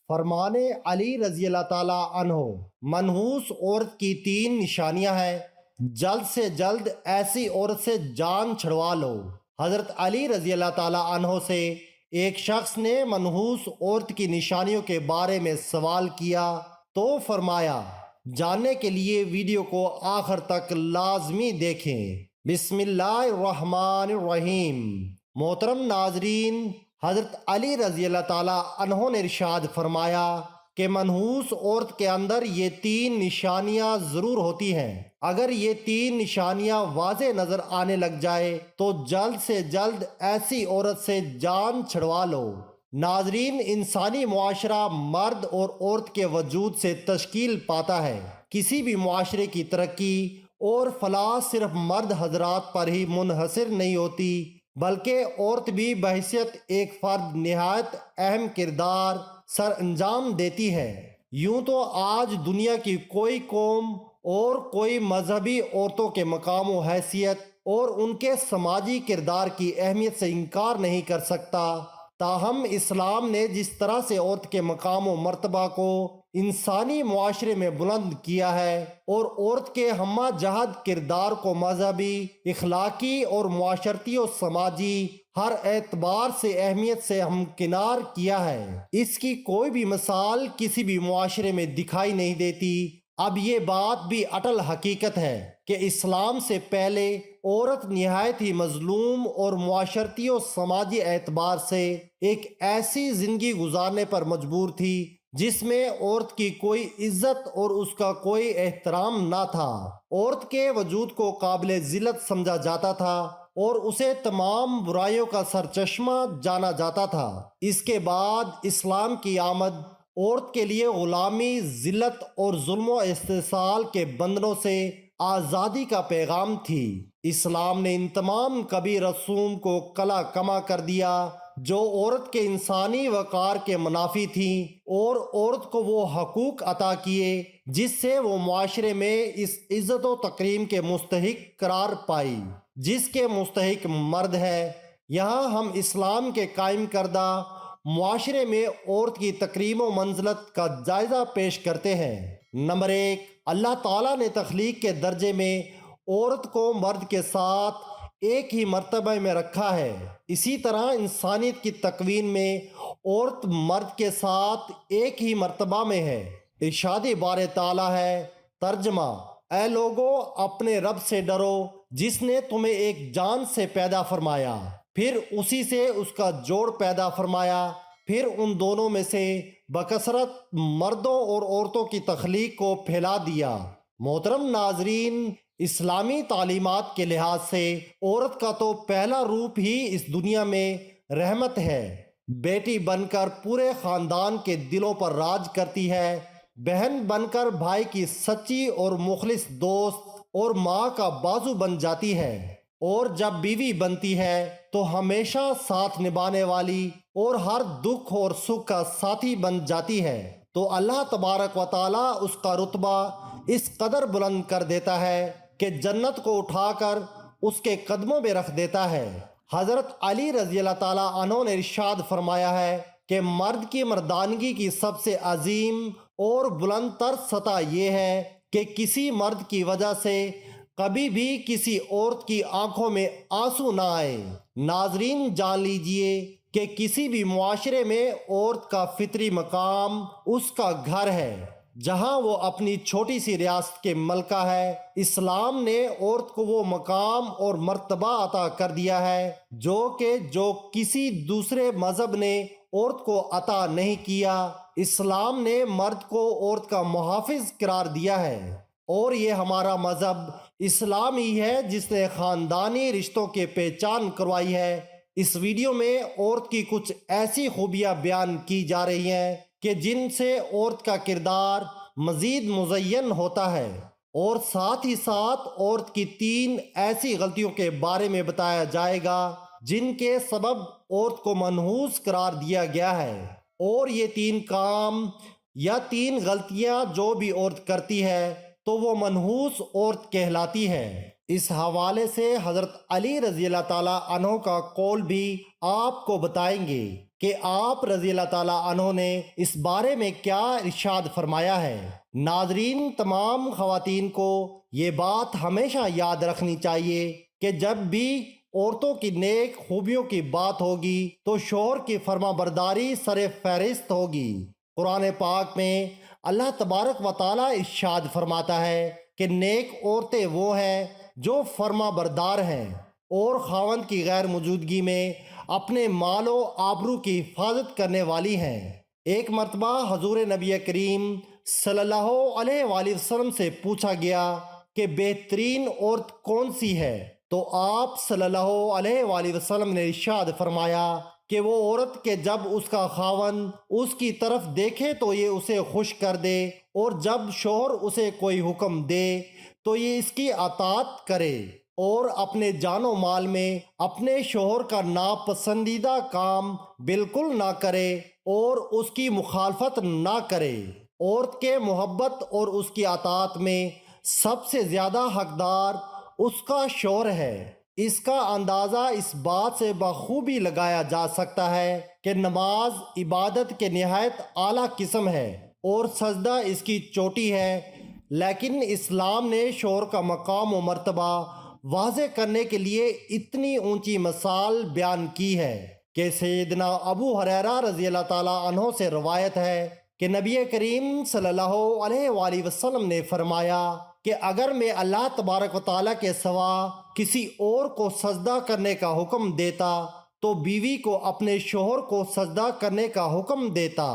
فرمان علی رضی اللہ تعالیٰ عنہ، منحوس عورت کی 3 نشانیاں ہیں، جلد سے جلد ایسی عورت سے جان چھڑوا لو۔ حضرت علی رضی اللہ تعالیٰ عنہ سے ایک شخص نے منحوس عورت کی نشانیوں کے بارے میں سوال کیا تو فرمایا، جاننے کے لیے ویڈیو کو آخر تک لازمی دیکھیں۔ بسم اللہ الرحمن الرحیم۔ محترم ناظرین، حضرت علی رضی اللہ تعالیٰ عنہ نے ارشاد فرمایا کہ منحوس عورت کے اندر یہ 3 نشانیاں ضرور ہوتی ہیں۔ اگر یہ 3 نشانیاں واضح نظر آنے لگ جائے تو جلد سے جلد ایسی عورت سے جان چھڑوا لو۔ ناظرین، انسانی معاشرہ مرد اور عورت کے وجود سے تشکیل پاتا ہے۔ کسی بھی معاشرے کی ترقی اور فلاح صرف مرد حضرات پر ہی منحصر نہیں ہوتی، بلکہ عورت بھی بحیثیت ایک فرد نہایت اہم کردار سر انجام دیتی ہے۔ یوں تو آج دنیا کی کوئی قوم اور کوئی مذہبی عورتوں کے مقام و حیثیت اور ان کے سماجی کردار کی اہمیت سے انکار نہیں کر سکتا، تاہم اسلام نے جس طرح سے عورت کے مقام و مرتبہ کو انسانی معاشرے میں بلند کیا ہے اور عورت کے ہمہ جہت کردار کو مذہبی، اخلاقی اور معاشرتی و سماجی ہر اعتبار سے اہمیت سے ہمکنار کیا ہے، اس کی کوئی بھی مثال کسی بھی معاشرے میں دکھائی نہیں دیتی۔ اب یہ بات بھی اٹل حقیقت ہے کہ اسلام سے پہلے عورت نہایت ہی مظلوم اور معاشرتی و سماجی اعتبار سے ایک ایسی زندگی گزارنے پر مجبور تھی جس میں عورت کی کوئی عزت اور اس کا کوئی احترام نہ تھا۔ عورت کے وجود کو قابل ذلت سمجھا جاتا تھا اور اسے تمام برائیوں کا سرچشمہ جانا جاتا تھا۔ اس کے بعد اسلام کی آمد عورت کے لیے غلامی، ذلت اور ظلم و استحصال کے بندنوں سے آزادی کا پیغام تھی۔ اسلام نے ان تمام کبیر رسوم کو کلا کما کر دیا جو عورت کے انسانی وقار کے منافی تھیں، اور عورت کو وہ حقوق عطا کیے جس سے وہ معاشرے میں اس عزت و تکریم کے مستحق قرار پائی جس کے مستحق مرد ہے۔ یہاں ہم اسلام کے قائم کردہ معاشرے میں عورت کی تکریم و منزلت کا جائزہ پیش کرتے ہیں۔ نمبر 1، اللہ تعالیٰ نے تخلیق کے درجے میں عورت کو مرد کے ساتھ ایک ہی مرتبہ میں رکھا ہے۔ اسی طرح انسانیت کی تکوین میں عورت مرد کے ساتھ ایک ہی مرتبہ میں ہے۔ ارشاد بارِ تعالیٰ ہے، ترجمہ: اے لوگو، اپنے رب سے ڈرو جس نے تمہیں ایک جان سے پیدا فرمایا، پھر اسی سے اس کا جوڑ پیدا فرمایا، پھر ان دونوں میں سے بکثرت مردوں اور عورتوں کی تخلیق کو پھیلا دیا۔ محترم ناظرین، اسلامی تعلیمات کے لحاظ سے عورت کا تو پہلا روپ ہی اس دنیا میں رحمت ہے۔ بیٹی بن کر پورے خاندان کے دلوں پر راج کرتی ہے، بہن بن کر بھائی کی سچی اور مخلص دوست اور ماں کا بازو بن جاتی ہے، اور جب بیوی بنتی ہے تو ہمیشہ ساتھ نبھانے والی اور ہر دکھ اور سکھ کا ساتھی بن جاتی ہے۔ تو اللہ تبارک و تعالیٰ اس کا رتبہ اس قدر بلند کر دیتا ہے کہ جنت کو اٹھا کر اس کے قدموں میں رکھ دیتا ہے۔ حضرت علی رضی اللہ تعالیٰ عنہ نے ارشاد فرمایا ہے کہ مرد کی مردانگی کی سب سے عظیم اور بلند تر سطح یہ ہے کہ کسی مرد کی وجہ سے کبھی بھی کسی عورت کی آنکھوں میں آنسو نہ آئے۔ ناظرین، جان لیجئے کہ کسی بھی معاشرے میں عورت کا فطری مقام اس کا گھر ہے جہاں وہ اپنی چھوٹی سی ریاست کے ملکہ ہے۔ اسلام نے عورت کو وہ مقام اور مرتبہ عطا کر دیا ہے جو کسی دوسرے مذہب نے عورت کو عطا نہیں کیا۔ اسلام نے مرد کو عورت کا محافظ قرار دیا ہے، اور یہ ہمارا مذہب اسلام ہی ہے جس نے خاندانی رشتوں کی پہچان کروائی ہے۔ اس ویڈیو میں عورت کی کچھ ایسی خوبیاں بیان کی جا رہی ہیں کہ جن سے عورت کا کردار مزید مزین ہوتا ہے، اور ساتھ ہی ساتھ عورت کی 3 ایسی غلطیوں کے بارے میں بتایا جائے گا جن کے سبب عورت کو منحوس قرار دیا گیا ہے، اور یہ 3 کام یا 3 غلطیاں جو بھی عورت کرتی ہے تو وہ منحوس عورت کہلاتی ہے۔ اس حوالے سے حضرت علی رضی اللہ تعالیٰ عنہ کا قول بھی آپ کو بتائیں گے۔ کہ آپ رضی اللہ تعالیٰ عنہ نے اس بارے میں کیا ارشاد فرمایا ہے۔ ناظرین، تمام خواتین کو یہ بات ہمیشہ یاد رکھنی چاہیے کہ جب بھی عورتوں کی نیک خوبیوں کی بات ہوگی تو شوہر کی فرما برداری سر فہرست ہوگی۔ قرآن پاک میں اللہ تبارک و تعالیٰ ارشاد فرماتا ہے کہ نیک عورتیں وہ ہیں جو فرما بردار ہیں اور خاوند کی غیر موجودگی میں اپنے مال و آبرو کی حفاظت کرنے والی ہیں۔ ایک مرتبہ حضور نبی کریم صلی اللہ علیہ وآلہ وسلم سے پوچھا گیا کہ بہترین عورت کون سی ہے، تو آپ صلی اللہ علیہ وآلہ وسلم نے ارشاد فرمایا کہ وہ عورت کہ جب اس کا خاوند اس کی طرف دیکھے تو یہ اسے خوش کر دے، اور جب شوہر اسے کوئی حکم دے تو یہ اس کی اطاعت کرے، اور اپنے جان و مال میں اپنے شوہر کا ناپسندیدہ کام بالکل نہ کرے اور اس کی مخالفت نہ کرے۔ عورت کے محبت اور اس کی اطاعت میں سب سے زیادہ حقدار اس کا شوہر ہے۔ اس کا اندازہ اس بات سے بخوبی لگایا جا سکتا ہے کہ نماز عبادت کے نہایت اعلیٰ قسم ہے اور سجدہ اس کی چوٹی ہے، لیکن اسلام نے شوہر کا مقام و مرتبہ واضح کرنے کے لیے اتنی اونچی مثال بیان کی ہے کہ سیدنا ابو ہریرہ رضی اللہ تعالیٰ عنہ سے روایت ہے کہ نبی کریم صلی اللہ علیہ وآلہ وسلم نے فرمایا کہ اگر میں اللہ تبارک و تعالیٰ کے سوا کسی اور کو سجدہ کرنے کا حکم دیتا تو بیوی کو اپنے شوہر کو سجدہ کرنے کا حکم دیتا۔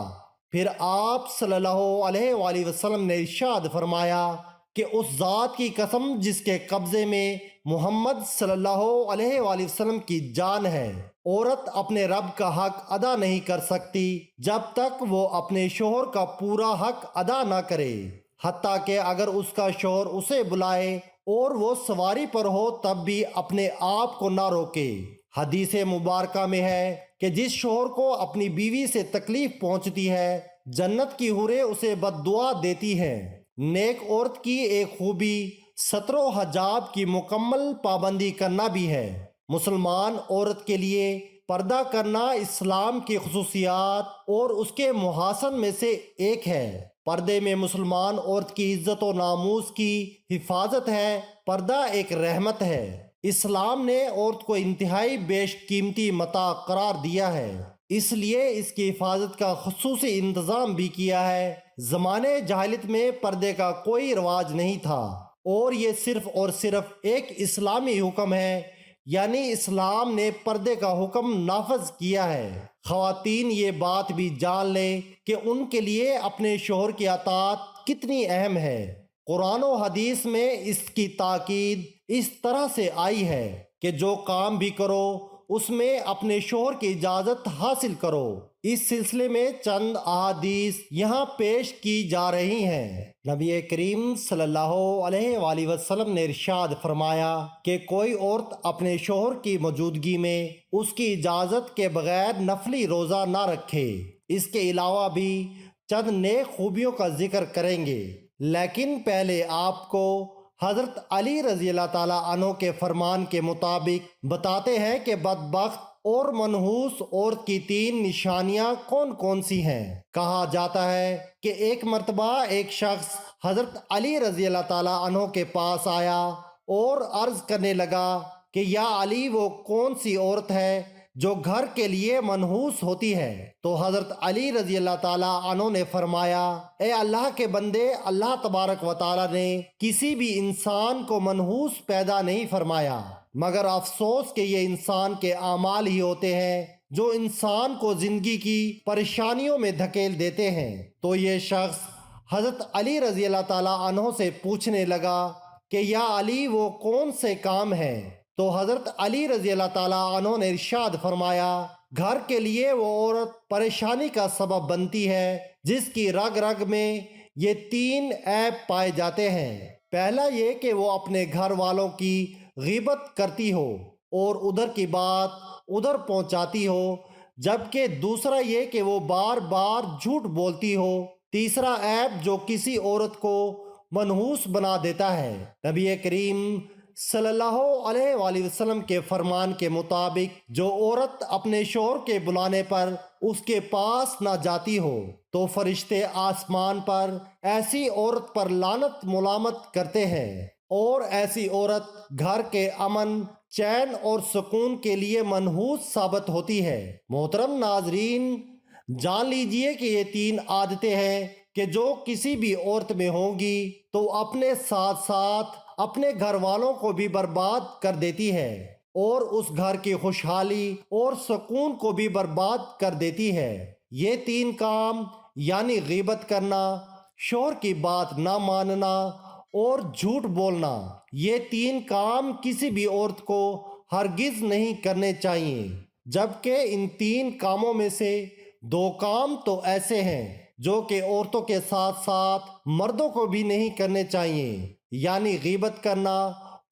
پھر آپ صلی اللہ علیہ وآلہ وسلم نے ارشاد فرمایا کہ اس ذات کی قسم جس کے قبضے میں محمد صلی اللہ علیہ وآلہ وسلم کی جان ہے، عورت اپنے رب کا حق ادا نہیں کر سکتی جب تک وہ اپنے شوہر کا پورا حق ادا نہ کرے، حتیٰ کہ اگر اس کا شوہر اسے بلائے اور وہ سواری پر ہو تب بھی اپنے آپ کو نہ روکے۔ حدیث مبارکہ میں ہے کہ جس شوہر کو اپنی بیوی سے تکلیف پہنچتی ہے جنت کی حوریں اسے بد دعا دیتی ہیں۔ نیک عورت کی ایک خوبی ستر و حجاب کی مکمل پابندی کرنا بھی ہے۔ مسلمان عورت کے لیے پردہ کرنا اسلام کی خصوصیات اور اس کے محاسن میں سے ایک ہے۔ پردے میں مسلمان عورت کی عزت و ناموس کی حفاظت ہے۔ پردہ ایک رحمت ہے۔ اسلام نے عورت کو انتہائی بیش قیمتی متاع قرار دیا ہے، اس لیے اس کی حفاظت کا خصوصی انتظام بھی کیا ہے۔ زمانے جاہلیت میں پردے کا کوئی رواج نہیں تھا اور یہ صرف اور صرف ایک اسلامی حکم ہے، یعنی اسلام نے پردے کا حکم نافذ کیا ہے۔ خواتین یہ بات بھی جان لیں کہ ان کے لیے اپنے شوہر کی اطاعت کتنی اہم ہے۔ قرآن و حدیث میں اس کی تاکید اس طرح سے آئی ہے کہ جو کام بھی کرو اس میں اپنے شوہر کی اجازت حاصل کرو۔ اس سلسلے میں چند احادیث یہاں پیش کی جا رہی ہیں۔ نبی کریم صلی اللہ علیہ وآلہ وسلم نے ارشاد فرمایا کہ کوئی عورت اپنے شوہر کی موجودگی میں اس کی اجازت کے بغیر نفلی روزہ نہ رکھے۔ اس کے علاوہ بھی چند نیک خوبیوں کا ذکر کریں گے، لیکن پہلے آپ کو حضرت علی رضی اللہ تعالیٰ عنہ کے فرمان کے مطابق بتاتے ہیں کہ بدبخت اور منحوس عورت کی 3 نشانیاں کون کون سی ہیں۔ کہا جاتا ہے کہ ایک مرتبہ ایک شخص حضرت علی رضی اللہ تعالیٰ عنہ کے پاس آیا اور عرض کرنے لگا کہ یا علی، وہ کون سی عورت ہے جو گھر کے لیے منحوس ہوتی ہے؟ تو حضرت علی رضی اللہ تعالیٰ عنہ نے فرمایا، اے اللہ کے بندے، اللہ تبارک و تعالیٰ نے کسی بھی انسان کو منحوس پیدا نہیں فرمایا، مگر افسوس کہ یہ انسان کے اعمال ہی ہوتے ہیں جو انسان کو زندگی کی پریشانیوں میں دھکیل دیتے ہیں۔ تو یہ شخص حضرت علی رضی اللہ تعالیٰ عنہ سے پوچھنے لگا کہ یا علی، وہ کون سے کام ہیں؟ تو حضرت علی رضی اللہ تعالیٰ عنہ نے ارشاد فرمایا، گھر کے لیے وہ عورت پریشانی کا سبب بنتی ہے جس کی رگ رگ میں یہ 3 عیب پائے جاتے ہیں۔ پہلا یہ کہ وہ اپنے گھر والوں کی غیبت کرتی ہو اور ادھر کی بات ادھر پہنچاتی ہو، جبکہ دوسرا یہ کہ وہ بار بار جھوٹ بولتی ہو۔ تیسرا عیب جو کسی عورت کو منحوس بنا دیتا ہے، نبی کریم صلی اللہ علیہ وآلہ وسلم کے فرمان کے مطابق جو عورت اپنے شوہر کے بلانے پر اس کے پاس نہ جاتی ہو تو فرشتے آسمان پر ایسی عورت پر لعنت ملامت کرتے ہیں، اور ایسی عورت گھر کے امن، چین اور سکون کے لیے منحوس ثابت ہوتی ہے۔ محترم ناظرین، جان لیجئے کہ یہ 3 عادتیں ہیں کہ جو کسی بھی عورت میں ہوں گی تو اپنے ساتھ ساتھ اپنے گھر والوں کو بھی برباد کر دیتی ہے، اور اس گھر کی خوشحالی اور سکون کو بھی برباد کر دیتی ہے۔ یہ 3 کام یعنی غیبت کرنا، شوہر کی بات نہ ماننا اور جھوٹ بولنا، یہ 3 کام کسی بھی عورت کو ہرگز نہیں کرنے چاہیے، جبکہ ان 3 کاموں میں سے 2 کام تو ایسے ہیں جو کہ عورتوں کے ساتھ ساتھ مردوں کو بھی نہیں کرنے چاہیے، یعنی غیبت کرنا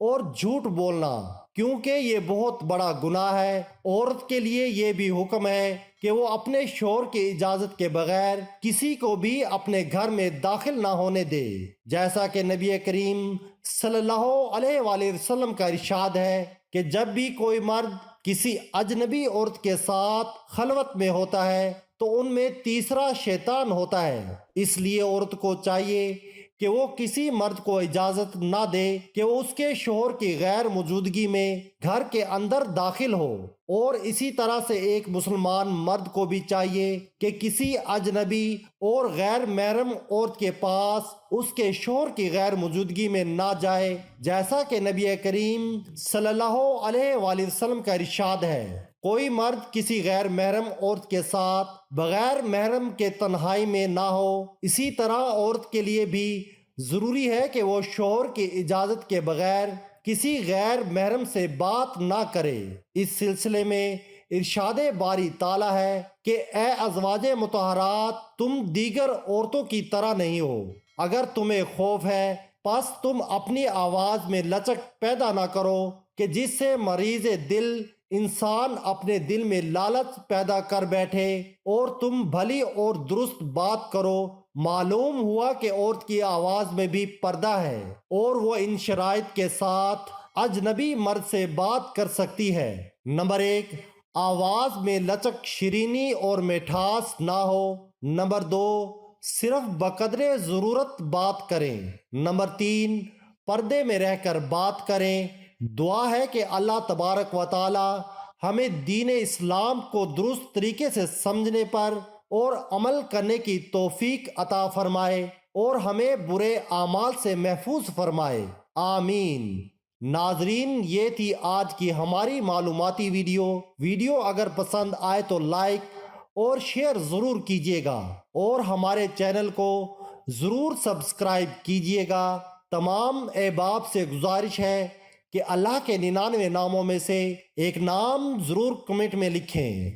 اور جھوٹ بولنا، کیونکہ یہ بہت بڑا گناہ ہے۔ عورت کے لیے یہ بھی حکم ہے کہ وہ اپنے شوہر کی اجازت کے بغیر کسی کو بھی اپنے گھر میں داخل نہ ہونے دے، جیسا کہ نبی کریم صلی اللہ علیہ وآلہ وسلم کا ارشاد ہے کہ جب بھی کوئی مرد کسی اجنبی عورت کے ساتھ خلوت میں ہوتا ہے تو ان میں تیسرا شیطان ہوتا ہے۔ اس لیے عورت کو چاہیے کہ وہ کسی مرد کو اجازت نہ دے کہ وہ اس کے شوہر کی غیر موجودگی میں گھر کے اندر داخل ہو، اور اسی طرح سے ایک مسلمان مرد کو بھی چاہیے کہ کسی اجنبی اور غیر محرم عورت کے پاس اس کے شوہر کی غیر موجودگی میں نہ جائے، جیسا کہ نبی کریم صلی اللہ علیہ وآلہ وسلم کا ارشاد ہے۔ کوئی مرد کسی غیر محرم عورت کے ساتھ بغیر محرم کے تنہائی میں نہ ہو۔ اسی طرح عورت کے لیے بھی ضروری ہے کہ وہ شوہر کی اجازت کے بغیر کسی غیر محرم سے بات نہ کرے۔ اس سلسلے میں ارشاد باری تعالیٰ ہے کہ اے ازواج مطہرات، تم دیگر عورتوں کی طرح نہیں ہو۔ اگر تمہیں خوف ہے پس تم اپنی آواز میں لچک پیدا نہ کرو کہ جس سے مریض دل انسان اپنے دل میں لالچ پیدا کر بیٹھے، اور تم بھلی اور درست بات کرو۔ معلوم ہوا کہ عورت کی آواز میں بھی پردہ ہے، اور وہ ان شرائط کے ساتھ اجنبی مرد سے بات کر سکتی ہے۔ نمبر 1، آواز میں لچک، شیرینی اور مٹھاس نہ ہو۔ نمبر 2، صرف بقدر ضرورت بات کریں۔ نمبر 3، پردے میں رہ کر بات کریں۔ دعا ہے کہ اللہ تبارک و تعالی ہمیں دین اسلام کو درست طریقے سے سمجھنے پر اور عمل کرنے کی توفیق عطا فرمائے، اور ہمیں برے اعمال سے محفوظ فرمائے، آمین۔ ناظرین، یہ تھی آج کی ہماری معلوماتی ویڈیو اگر پسند آئے تو لائک اور شیئر ضرور کیجیے گا، اور ہمارے چینل کو ضرور سبسکرائب کیجیے گا۔ تمام احباب سے گزارش ہے کہ اللہ کے 99 ناموں میں سے ایک نام ضرور کمنٹ میں لکھیں۔